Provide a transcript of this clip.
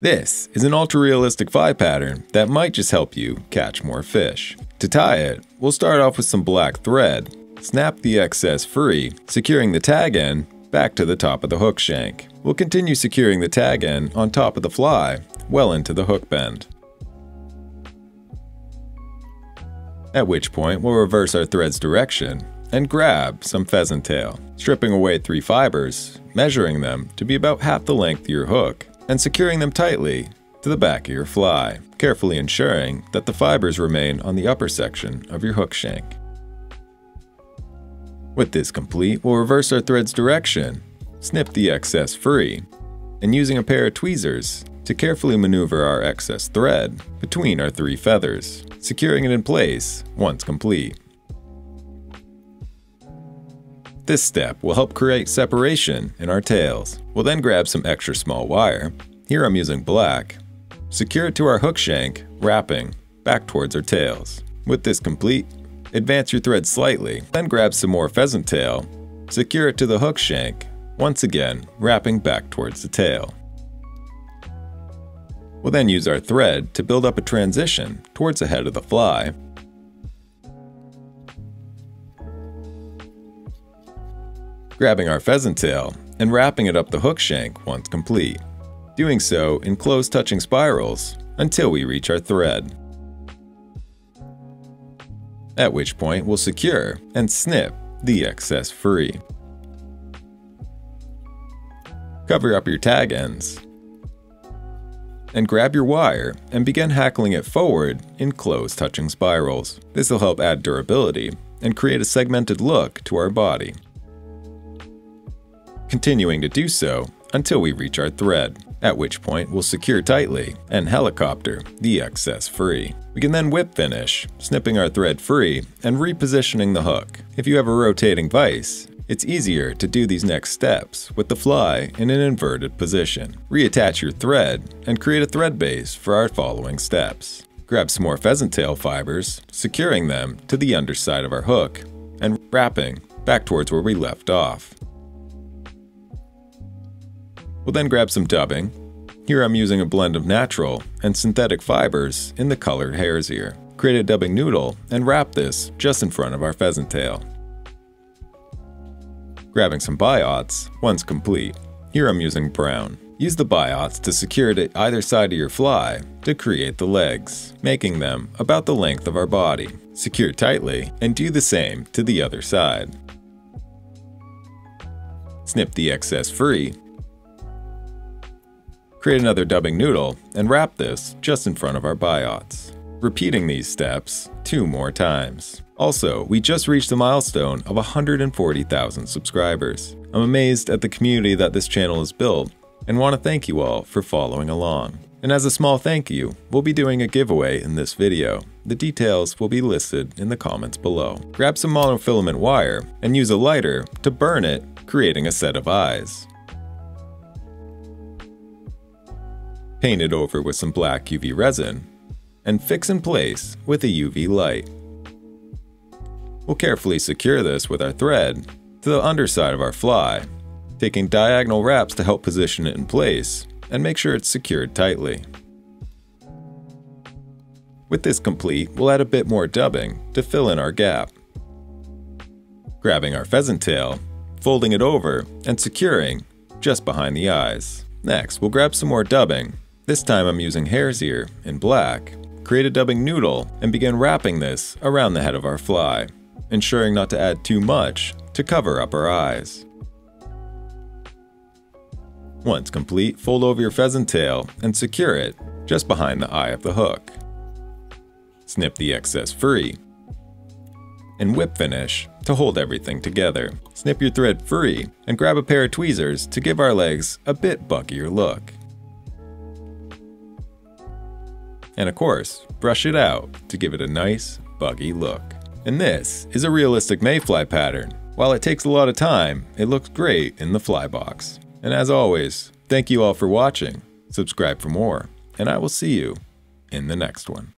This is an ultra-realistic fly pattern that might just help you catch more fish. To tie it, we'll start off with some black thread, snap the excess free, securing the tag end back to the top of the hook shank. We'll continue securing the tag end on top of the fly, well into the hook bend. At which point we'll reverse our thread's direction and grab some pheasant tail, stripping away 3 fibers, measuring them to be about half the length of your hook, and securing them tightly to the back of your fly, carefully ensuring that the fibers remain on the upper section of your hook shank. With this complete, we'll reverse our thread's direction, snip the excess free, and using a pair of tweezers to carefully maneuver our excess thread between our 3 feathers, securing it in place once complete. This step will help create separation in our tails. We'll then grab some extra small wire, here I'm using black, secure it to our hook shank, wrapping back towards our tails. With this complete, advance your thread slightly, then grab some more pheasant tail, secure it to the hook shank, once again wrapping back towards the tail. We'll then use our thread to build up a transition towards the head of the fly. Grabbing our pheasant tail and wrapping it up the hook shank once complete, doing so in close touching spirals until we reach our thread. At which point we'll secure and snip the excess free. Cover up your tag ends and grab your wire and begin hackling it forward in close touching spirals. This will help add durability and create a segmented look to our body. Continuing to do so until we reach our thread, at which point we'll secure tightly and helicopter the excess free. We can then whip finish, snipping our thread free and repositioning the hook. If you have a rotating vise, it's easier to do these next steps with the fly in an inverted position. Reattach your thread and create a thread base for our following steps. Grab some more pheasant tail fibers, securing them to the underside of our hook and wrapping back towards where we left off. We'll then grab some dubbing. Here I'm using a blend of natural and synthetic fibers in the colored hare's ear. Create a dubbing noodle and wrap this just in front of our pheasant tail. Grabbing some biots once complete. Here I'm using brown. Use the biots to secure it at either side of your fly to create the legs, making them about the length of our body. Secure tightly and do the same to the other side. Snip the excess free. Create another dubbing noodle and wrap this just in front of our biots. Repeating these steps 2 more times. Also, we just reached the milestone of 140,000 subscribers. I'm amazed at the community that this channel has built and want to thank you all for following along. And as a small thank you, we'll be doing a giveaway in this video. The details will be listed in the comments below. Grab some monofilament wire and use a lighter to burn it, creating a set of eyes. Paint it over with some black UV resin and fix in place with a UV light. We'll carefully secure this with our thread to the underside of our fly, taking diagonal wraps to help position it in place and make sure it's secured tightly. With this complete, we'll add a bit more dubbing to fill in our gap. Grabbing our pheasant tail, folding it over and securing just behind the eyes. Next, we'll grab some more dubbing. This time I'm using hare's ear in black. Create a dubbing noodle and begin wrapping this around the head of our fly, ensuring not to add too much to cover up our eyes. Once complete, fold over your pheasant tail and secure it just behind the eye of the hook. Snip the excess free and whip finish to hold everything together. Snip your thread free and grab a pair of tweezers to give our legs a bit buggier look. And of course, brush it out to give it a nice, buggy look. And this is a realistic mayfly pattern. While it takes a lot of time, it looks great in the fly box. And as always, thank you all for watching, subscribe for more, and I will see you in the next one.